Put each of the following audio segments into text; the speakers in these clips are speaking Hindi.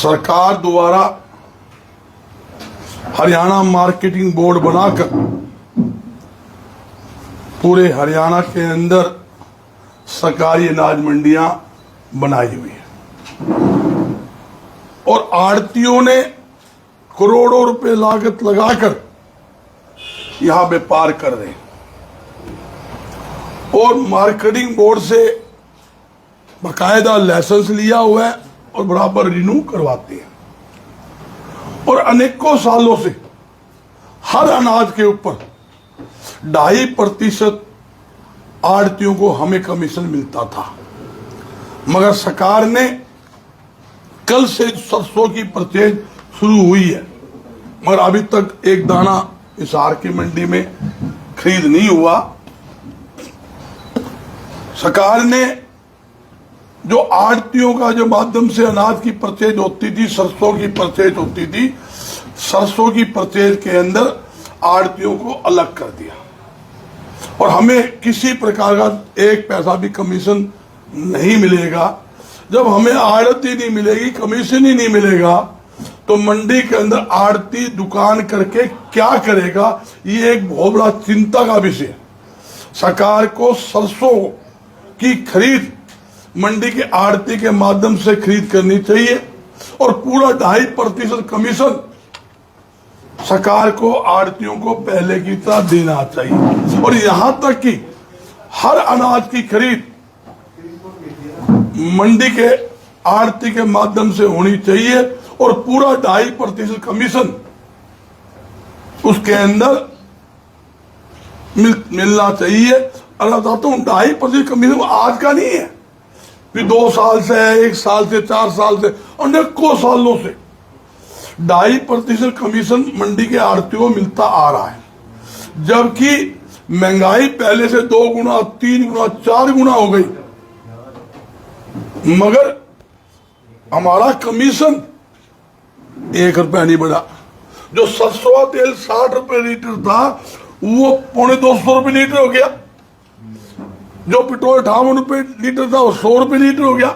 सरकार द्वारा हरियाणा मार्केटिंग बोर्ड बनाकर पूरे हरियाणा के अंदर सरकारी अनाज मंडियां बनाई हुई है और आड़तियों ने करोड़ों रुपए लागत लगाकर यहां व्यापार कर रहे हैं और मार्केटिंग बोर्ड से बाकायदा लाइसेंस लिया हुआ है और बराबर रिन्यू करवाते हैं और अनेकों सालों से हर अनाज के ऊपर 2.5% आड़तियों को हमें कमीशन मिलता था, मगर सरकार ने कल से सरसों की परचेज शुरू हुई है मगर अभी तक एक दाना हिसार की मंडी में खरीद नहीं हुआ। सरकार ने जो आड़तियों का जो माध्यम से अनाज की परचेज होती थी, सरसों की परचेज होती थी, सरसों की परचेज के अंदर आड़तियों को अलग कर दिया और हमें किसी प्रकार का एक पैसा भी कमीशन नहीं मिलेगा। जब हमें आड़ती नहीं मिलेगी, कमीशन ही नहीं मिलेगा, तो मंडी के अंदर आड़ती दुकान करके क्या करेगा, ये एक बहुत बड़ा चिंता का विषय है। सरकार को सरसों की खरीद मंडी के आड़ती के माध्यम से खरीद करनी चाहिए और पूरा 2.5% कमीशन सरकार को आड़तियों को पहले की तरह देना चाहिए और यहां तक कि हर अनाज की खरीद मंडी के आड़ती के माध्यम से होनी चाहिए और पूरा 2.5% कमीशन उसके अंदर मिलना चाहिए। और मैं बताता हूं 2.5% कमीशन आज का नहीं है, फिर 2 साल से है, 1 साल से, 4 साल से, अनेकों सालों से 2.5% कमीशन मंडी के आड़तियों को मिलता आ रहा है, जबकि महंगाई पहले से 2 गुना, 3 गुना, 4 गुना हो गई, मगर हमारा कमीशन 1 रुपया नहीं बढ़ा। जो सरसों का तेल 60 रुपए लीटर था वो 250 रुपए लीटर हो गया, जो पेट्रोल 58 रुपए लीटर था वो 100 रुपए लीटर हो गया,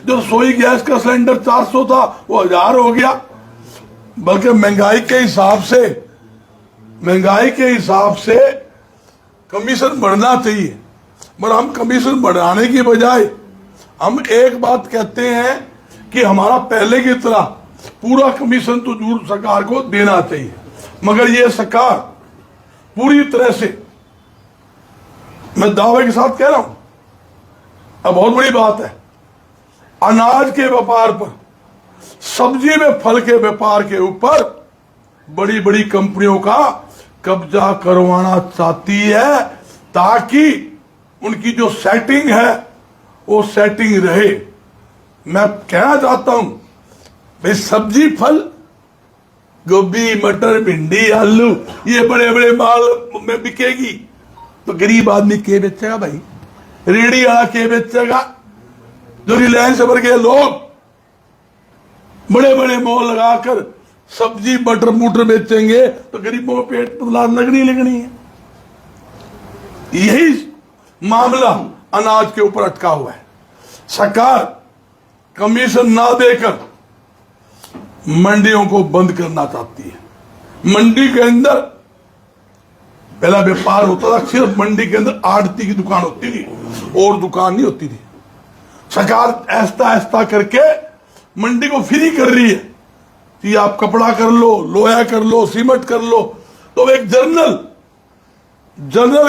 जो रसोई गैस का सिलेंडर 400 था वो 1000 हो गया। बल्कि महंगाई के हिसाब से कमीशन बढ़ना चाहिए, मगर हम कमीशन बढ़ाने की बजाय हम एक बात कहते हैं कि हमारा पहले की तरह पूरा कमीशन तो जरूर सरकार को देना चाहिए, मगर ये सरकार पूरी तरह से, मैं दावे के साथ कह रहा हूं, अब बहुत बड़ी बात है, अनाज के व्यापार पर, सब्जी में फल के व्यापार के ऊपर बड़ी बड़ी कंपनियों का कब्जा करवाना चाहती है ताकि उनकी जो सेटिंग है वो सेटिंग रहे। मैं कहना चाहता हूं भाई, सब्जी फल, गोभी, मटर, भिंडी, आलू, ये बड़े बड़े माल में बिकेगी तो गरीब आदमी के बेचेगा भाई? रेडी वाला के बेचेगा? जो रिलायंस भर के लोग बड़े बड़े मॉल लगाकर सब्जी मटर मुटर बेचेंगे तो गरीबों को पेट पतला लगनी है। यही मामला अनाज के ऊपर अटका हुआ है। सरकार कमीशन ना देकर मंडियों को बंद करना चाहती है। मंडी के अंदर पहला व्यापार होता था, सिर्फ मंडी के अंदर आड़ती की दुकान होती थी और दुकान नहीं होती थी। सरकार ऐसा ऐसा करके मंडी को फ्री कर रही है कि आप कपड़ा कर लो, लोहा कर लो, सीमेंट कर लो, तो एक जनरल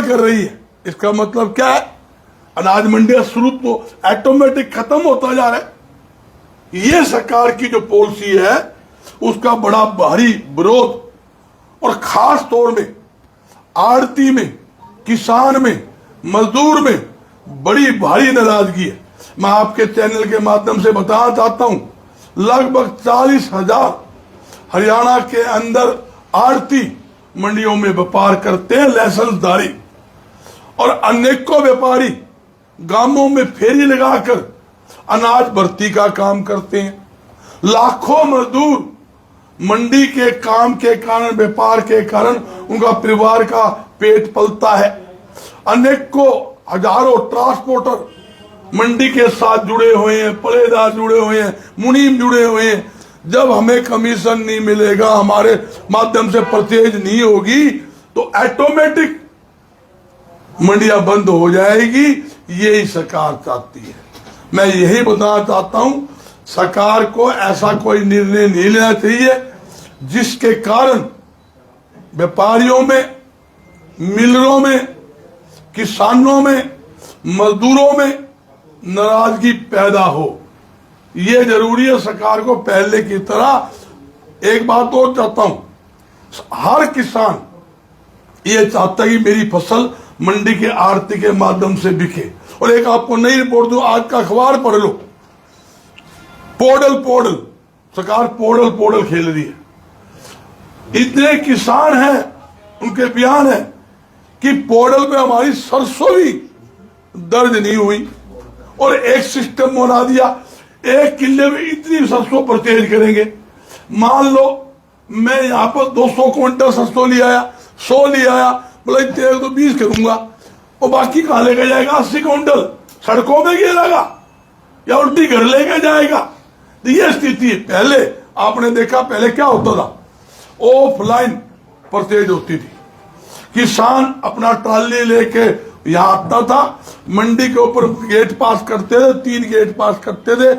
कर रही है। इसका मतलब क्या है? अनाज मंडी का स्वरूप तो ऑटोमेटिक खत्म होता जा रहा है। ये सरकार की जो पॉलिसी है उसका बड़ा भारी विरोध और खास तौर में आड़ती में, किसान में, मजदूर में बड़ी भारी नाराजगी है। मैं आपके चैनल के माध्यम से बताना चाहता हूं, लगभग 40,000 हरियाणा के अंदर आड़ती मंडियों में व्यापार करते हैं, लाइसेंसधारी, और अनेकों व्यापारी गांवों में फेरी लगाकर अनाज भर्ती का काम करते हैं। लाखों मजदूर मंडी के काम के कारण, व्यापार के कारण उनका परिवार का पेट पलता है। अनेकों हजारों ट्रांसपोर्टर मंडी के साथ जुड़े हुए हैं, पलेदार जुड़े हुए हैं, मुनीम जुड़े हुए हैं। जब हमें कमीशन नहीं मिलेगा, हमारे माध्यम से परचेज नहीं होगी, तो ऑटोमेटिक मंडियां बंद हो जाएगी। यही सरकार चाहती है। मैं यही बताना चाहता हूं, सरकार को ऐसा कोई निर्णय नहीं लेना चाहिए जिसके कारण व्यापारियों में, मिलरों में, किसानों में, मजदूरों में नाराजगी पैदा हो। ये जरूरी है। सरकार को पहले की तरह एक बात और चाहता हूं, हर किसान ये चाहता है कि मेरी फसल मंडी के आड़ती के माध्यम से बिके। और एक आपको नई रिपोर्ट दूं, आज का अखबार पढ़ लो, पोर्टल सरकार पोर्टल खेल रही है। इतने किसान हैं, उनके बयान है कि पोर्टल पे हमारी सरसों भी दर्ज नहीं हुई। और एक सिस्टम बना दिया, एक किले में इतनी सरसों परचेज करेंगे। मान लो मैं यहाँ पर 200 क्विंटल सरसों ले आया, 100 ले आया, बोला तेरे तो 20 करूंगा, और बाकी कहाँ लेके जाएगा? 80 क्विंटल सड़कों में गिरेगा या उल्टी घर लेके जाएगा। तो ये स्थिति है। पहले आपने देखा, पहले क्या होता था, ऑफलाइन परचेज होती थी। किसान अपना ट्राली लेके यहाँ आता था, मंडी के ऊपर गेट पास करते थे, 3 गेट पास करते थे।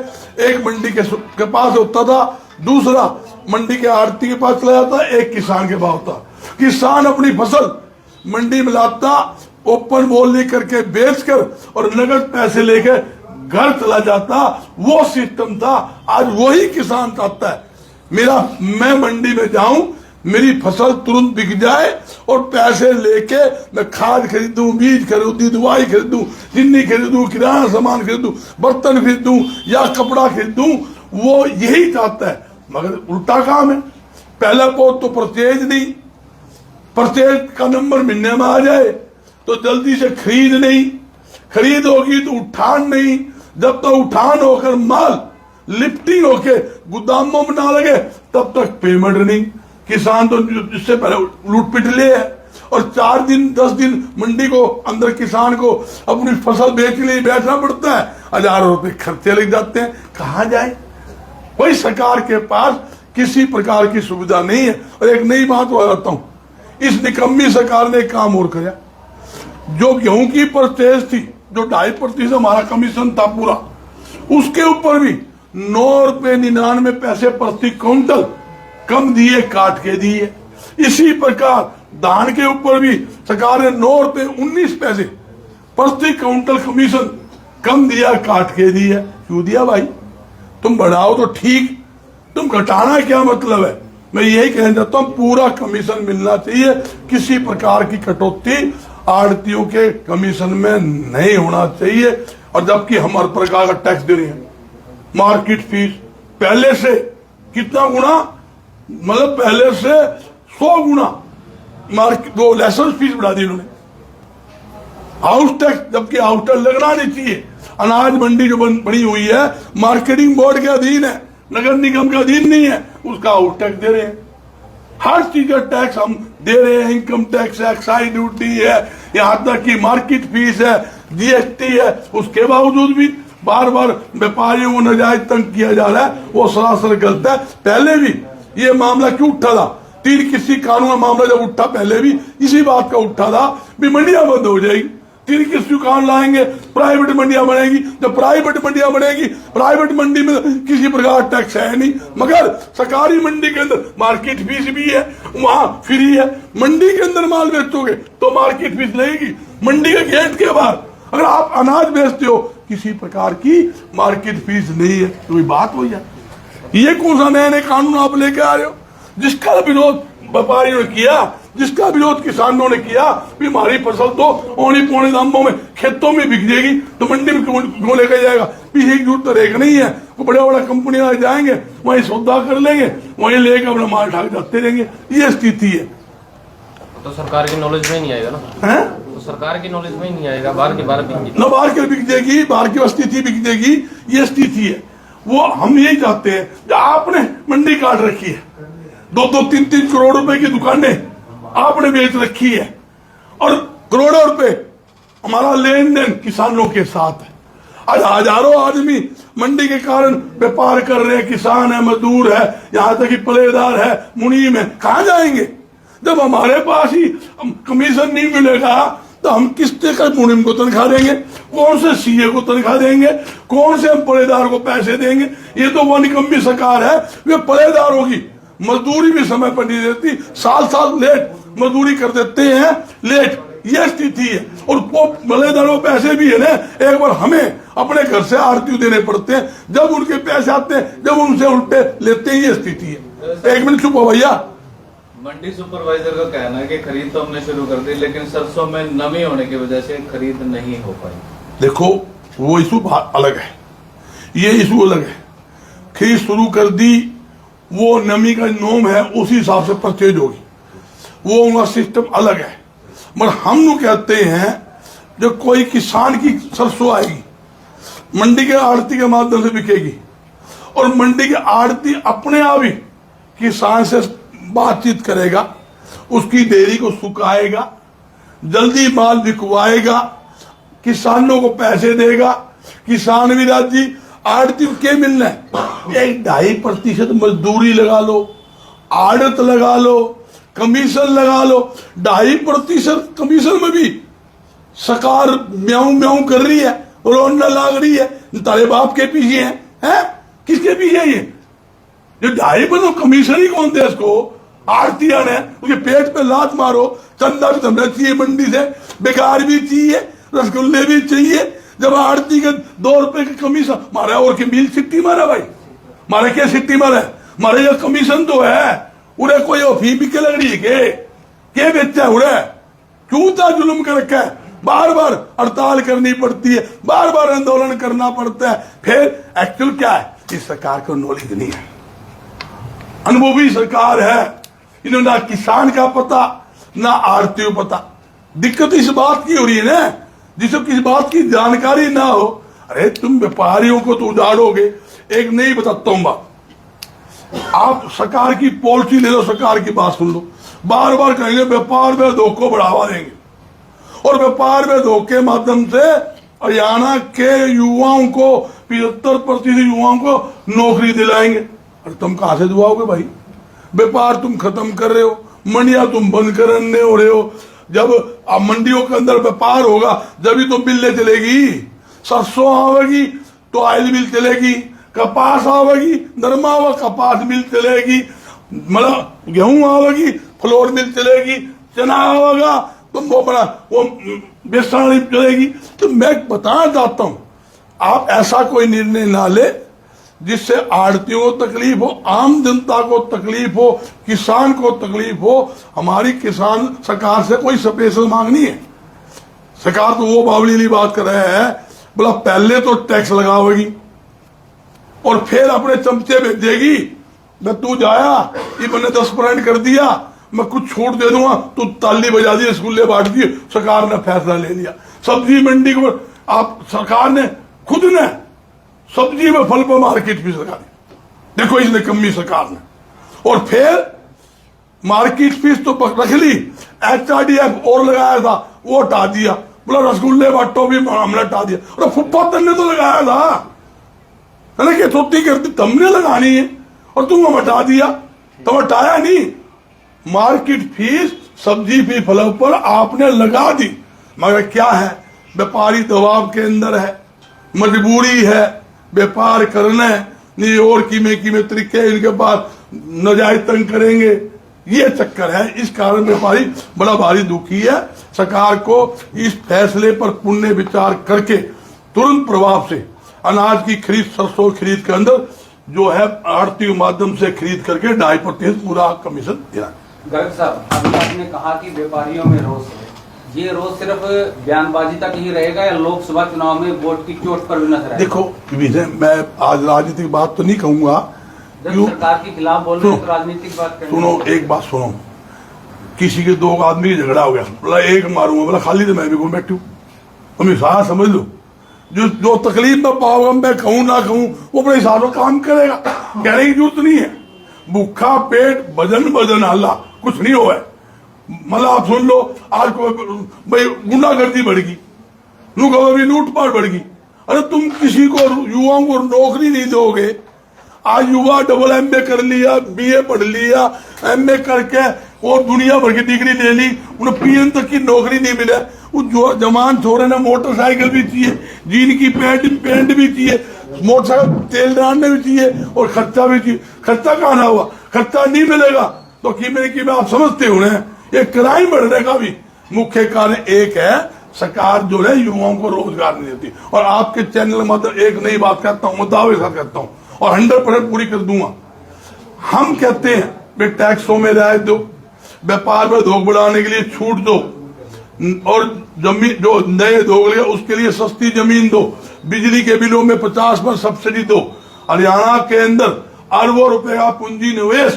एक मंडी के पास होता था, दूसरा मंडी के आड़ती के पास चला जाता, एक किसान के पास होता। किसान अपनी फसल मंडी में लाता, ओपन बोल नहीं करके बेचकर और नगद पैसे लेके घर चला जाता। वो सिस्टम था। आज वही किसान चाहता है मैं मंडी में जाऊं, मेरी फसल तुरंत बिक जाए और पैसे लेके मैं खाद खरीदूं, बीज खरीदूं, दवाई खरीदूं, चीनी खरीदूं, किराना सामान खरीदूं, बर्तन खरीदूं या कपड़ा खरीदूं। वो यही चाहता है, मगर उल्टा काम है। पहला तो परचेज नहीं, परचेज का नंबर मिलने में आ जाए तो जल्दी से खरीद होगी तो उठान नहीं। जब तक उठान होकर माल लिफ्टिंग होके गोदामों में ना लगे तब तक पेमेंट नहीं। किसान तो इससे पहले लूट पिट ले है, और 4 दिन 10 दिन मंडी को अंदर किसान को अपनी फसल बेचने लिए बैठना पड़ता है। हजारों रुपए खर्चे लग जाते हैं। कहाँ जाए? कोई सरकार के पास किसी प्रकार की सुविधा नहीं है। और एक नई बात बताता हूं, इस निकम्मी सरकार ने काम और किया। जो गेहूं की परचेज थी, जो 2.5% हमारा कमीशन था पूरा, उसके ऊपर भी 9 रुपए 99 पैसे प्रति क्विंटल कम दिए, काट के दिए। इसी प्रकार धान के ऊपर भी सरकार ने 9 रुपए 19 पैसे प्रति क्विंटल कमीशन कम दिया, काट के दिया। क्यों दिया भाई? तुम बढ़ाओ तो ठीक, तुम घटाना क्या मतलब है? मैं यही कहना चाहता हूं, पूरा कमीशन मिलना चाहिए। किसी प्रकार की कटौती आड़तियों के कमीशन में नहीं होना चाहिए। और जबकि हम हर प्रकार का टैक्स दे रहे हैं। मार्केट फीस पहले से कितना गुना, मतलब पहले से 100 गुना मार्केट, वो लाइसेंस फीस बढ़ा दी इन्होंने। हाउस टैक्स, जबकि हाउस टैक्स लगना नहीं चाहिए। अनाज मंडी जो बनी हुई है मार्केटिंग बोर्ड के अधीन है, नगर निगम के अधीन नहीं है, उसका हाउस टैक्स दे रहे हैं। हर चीज का टैक्स हम दे रहे हैं। इनकम टैक्स है, एक्साइज ड्यूटी है, यहाँ तक कि मार्केट फीस है, जीएसटी है। उसके बावजूद भी बार बार व्यापारियों को नाजायज तंग किया जा रहा है। वो सरासर गलत है। पहले भी ये मामला क्यों उठा था? 3 किसी कानून का मामला जब उठा, पहले भी इसी बात का उठा था भी मंडियां बंद हो जाएगी। 3 किसी कानून लाएंगे, प्राइवेट मंडियां बनेगी। जब प्राइवेट मंडियां बनेगी, प्राइवेट मंडी में किसी प्रकार टैक्स है नहीं, मगर सरकारी मंडी के अंदर मार्केट फीस भी है, वहां फ्री है। मंडी के अंदर माल बेचोगे तो मार्केट फीस लगेगी। मंडी के गेट के बाहर अगर आप अनाज बेचते हो, किसी प्रकार की मार्केट फीस नहीं है। तो ये बात हो जाए। ये कौन सा नए नए कानून आप लेके आ रहे हो? जिसका विरोध व्यापारियों ने किया, जिसका विरोध किसानों ने किया, भी हमारी फसल तो औने पौने दामों में खेतों में बिक जाएगी, तो मंडी में क्यों लेकर जाएगा? पीछे की जरूरत तो रेख नहीं है। वो बड़े बड़ा कंपनियां जाएंगे, वहीं सौदा कर लेंगे, वहीं लेकर अपना माल ढाक जाते रहेंगे। ये स्थिति है। तो सरकार की नॉलेज में नहीं आएगा ना? है तो सरकार की नॉलेज में नहीं आएगा। बाहर की बार बिक जाएगी, बाहर की स्थिति बिक जाएगी। ये स्थिति है। वो हम यही चाहते हैं। जो आपने मंडी काट रखी है, 2-2, 3-3 करोड़ रुपए की दुकानें आपने बेच रखी है, और करोड़ों रुपए हमारा लेन देन किसानों के साथ है। आज हजारों आदमी मंडी के कारण व्यापार कर रहे हैं, किसान है, मजदूर है, यहाँ तक कि पलेदार है, मुनीम है, कहाँ जाएंगे जब हमारे पास ही कमीशन नहीं मिलेगा? तो हम किससे का मुनीम को तनख्वाह देंगे? कौन से सीए को तनख्वाह देंगे? कौन से हम पलेदार को पैसे देंगे? ये तो वो निकम्मी सरकार है, वे पलेदारों की मजदूरी भी समय पर नहीं देती, साल साल लेट मजदूरी कर देते हैं, लेट, ये स्थिति है। और वो पलेदारों पैसे भी है ना, एक बार हमें अपने घर से आरती देने पड़ते हैं, जब उनके पैसे आते हैं, जब उनसे उल्टे लेते हैं, ये स्थिति है। एक मिनट चुप हो भैया। मंडी सुपरवाइजर का कहना है कि खरीद तो हमने शुरू कर दी, लेकिन सरसों में नमी होने की वजह से खरीद नहीं हो पाई। देखो वो इशू अलग है, ये इशू अलग है। खरीद शुरू कर दी, वो नमी का नोम है, उसी हिसाब से परचेज होगी, वो उनका सिस्टम अलग है। मगर हम लोग कहते हैं जो कोई किसान की सरसों आएगी, मंडी के आड़ती के माध्यम से बिकेगी, और मंडी के आड़ती अपने आप ही किसान से बातचीत करेगा, उसकी डेयरी को सुखाएगा, जल्दी माल बिकवाएगा, किसानों को पैसे देगा, किसान भी राजी, आड़ती के मिलना है। 1-2.5% मजदूरी लगा लो, आड़त लगा लो, कमीशन लगा लो, 2.5% कमीशन में भी सरकार म्याऊं म्याऊं कर रही है, रोना लाग रही है। तारे बाप के पीछे है? किसके पीछे है ये? जो 2.5% कमीशन ही कौन दे इसको? आड़तियां ने उसके पेट पे लात मारो, चंदा भी तुम्हें चाहिए मंडी से, बेकार भी चाहिए, रसगुल्ले भी चाहिए। जब आड़ती के 2 रुपए की कमीशन मारा, और की मिल सिट्टी मारा भाई, मारे क्या सिट्टी मारा? मारे जो कमीशन तो है, उन्हें कोई अफीम भी के लग रही है के बेचा उन्हें? क्यों था जुल्म कर रखा है? बार बार हड़ताल करनी पड़ती है, बार बार आंदोलन करना पड़ता है। फिर एक्चुअल क्या है? इस सरकार को नॉलेज नहीं है, अनुभवी सरकार है, इन्होंने ना किसान का पता ना आड़ती को पता। दिक्कत इस बात की हो रही है ना, जिसे किस बात की जानकारी ना हो। अरे तुम व्यापारियों को तो उजाड़ोगे। एक नहीं बताता हूं बात, आप सरकार की पॉलिसी ले लो, सरकार की बात सुन लो, बार बार कहेंगे व्यापार में धोखे को बढ़ावा देंगे, और व्यापार में धोखे के माध्यम से हरियाणा के युवाओं को 75% युवाओं को नौकरी दिलाएंगे। अरे तुम कहां से दिलाओगे भाई? व्यापार तुम खत्म कर रहे हो, मंडियां तुम बंद करने हो रहे हो। जब मंडियों के अंदर व्यापार होगा जब ही तो मिलें चलेगी। सरसों आवेगी तो ऑयल मिल चलेगी, कपास आवेगी, नरमा हुआ कपास मिल चलेगी, मतलब गेहूं आवेगी, फ्लोर मिल चलेगी, चना आवेगा तो वो बड़ा वो बेसन चलेगी। तो मैं बताना चाहता हूं, आप ऐसा कोई निर्णय ना ले जिससे आड़तियों को तकलीफ हो, आम जनता को तकलीफ हो, किसान को तकलीफ हो। हमारी किसान सरकार से कोई स्पेशल मांग नहीं है। सरकार तो वो बावली बात कर रहे हैं, बोला पहले तो टैक्स लगावेगी और फिर अपने चमचे भेजेगी, मैं तू जाया ये मैंने 10% कर दिया, मैं कुछ छूट दे दूंगा, तू ताली बजा दी, रसगुल्ले बांट दिए। सरकार ने फैसला ले लिया, सब्जी मंडी को आप सरकार ने खुद ने सब्जी में फल पर मार्केट फीस लगा दी। देखो इसने कमी सरकार ने, और फिर मार्केट फीस तो रख ली, HRDF और लगाया था वो हटा दिया, बोला रसगुल्ले बांटो भी हमने हटा दिया। और फुटपाथ ने तो लगाया था, है ना, कि छोटी करती तुमने लगानी है और तुम हटा दिया, तुम हटाया नहीं। मार्केट फीस सब्जी फी फलों पर आपने लगा दी, मगर क्या है, व्यापारी दबाव के अंदर है, मजबूरी है, व्यापार करना है नहीं, और कीमे तरीके इनके पास नजायज तंग करेंगे, ये चक्कर है। इस कारण व्यापारी बड़ा भारी दुखी है। सरकार को इस फैसले पर पुण्य विचार करके तुरंत प्रभाव से अनाज की खरीद, सरसों खरीद के अंदर जो है आड़ती माध्यम से खरीद करके 2.5% पूरा कमीशन देना। गर्ग साहब, अभी आपने कहा कि व्यापारियों में रोष है, ये रोज सिर्फ बयानबाजी तक ही रहेगा या लोकसभा चुनाव में वोट की चोट पर भी नजर आएगा? देखो विजय, मैं आज राजनीतिक बात तो नहीं कहूंगा, जब सरकार के खिलाफ बोल रहे हैं तो राजनीतिक बात करेंगे। सुनो, एक बात सुनो, किसी के 2 आदमी झगड़ा हो गया, बोला एक मारूंगा, बोला खाली तो मैं भी घूम बैठू। तुम हिसाब समझ लो, जो तकलीफ में पाओगे, मैं कहूं ना कहूं वो अपने हिसाब से काम करेगा, कहने की जरूरत नहीं है। भूखा पेट भजन हल्ला कुछ नहीं हुआ है। मतलब आप सुन लो, आज को भाई गुंडागर्दी बढ़ गई, लूटपाट बढ़ गई, अरे तुम किसी को युवाओं को नौकरी नहीं दोगे। आज युवा डबल MA कर लिया, BA पढ़ लिया, MA करके वो दुनिया भर की डिग्री ले ली, उन्हें PM तक की नौकरी नहीं मिला। उस जवान छोरे ने मोटरसाइकिल भी चाहिए, जीन की पैंट भी चाहिए, मोटरसाइकिल तेल डालने भी चाहिए और खर्चा भी चाहिए। खर्चा कहाँ ना हुआ, खर्चा नहीं मिलेगा तो कि आप समझते हो ना, ये क्राइम बढ़ने का भी मुख्य कारण एक है, सरकार जो है युवाओं को रोजगार नहीं देती। और आपके चैनल में मतलब एक नई बात कहता हूँ, दावे के साथ कहता हूँ और 100% पूरी कर दूंगा। हम कहते हैं भाई टैक्सों में रियायत दो, व्यापार में धोख बढ़ाने के लिए छूट दो, और जमीन जो नए दोगले उसके लिए सस्ती जमीन दो, बिजली के बिलों में 50% सब्सिडी दो। हरियाणा के अंदर अरबों रुपए का पूंजी निवेश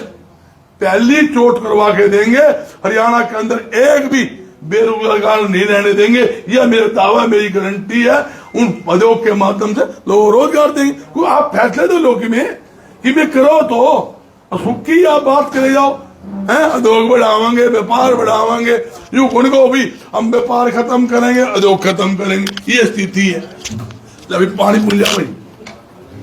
पहली चोट करवा के देंगे। हरियाणा के अंदर एक भी बेरोजगार नहीं रहने देंगे, यह मेरा दावा, मेरी गारंटी है। उन पदों के माध्यम से लोग रोजगार देंगे। कोई आप फैसले दो लोग कि मैं करो तो सुखी आप बात करे जाओ, है उद्योग बढ़ावांगे, व्यापार बढ़ावांगे, यूं उनको भी हम व्यापार खत्म करेंगे, उद्योग खत्म करेंगे, ये स्थिति है। अभी पानी पुल जाओ भाई।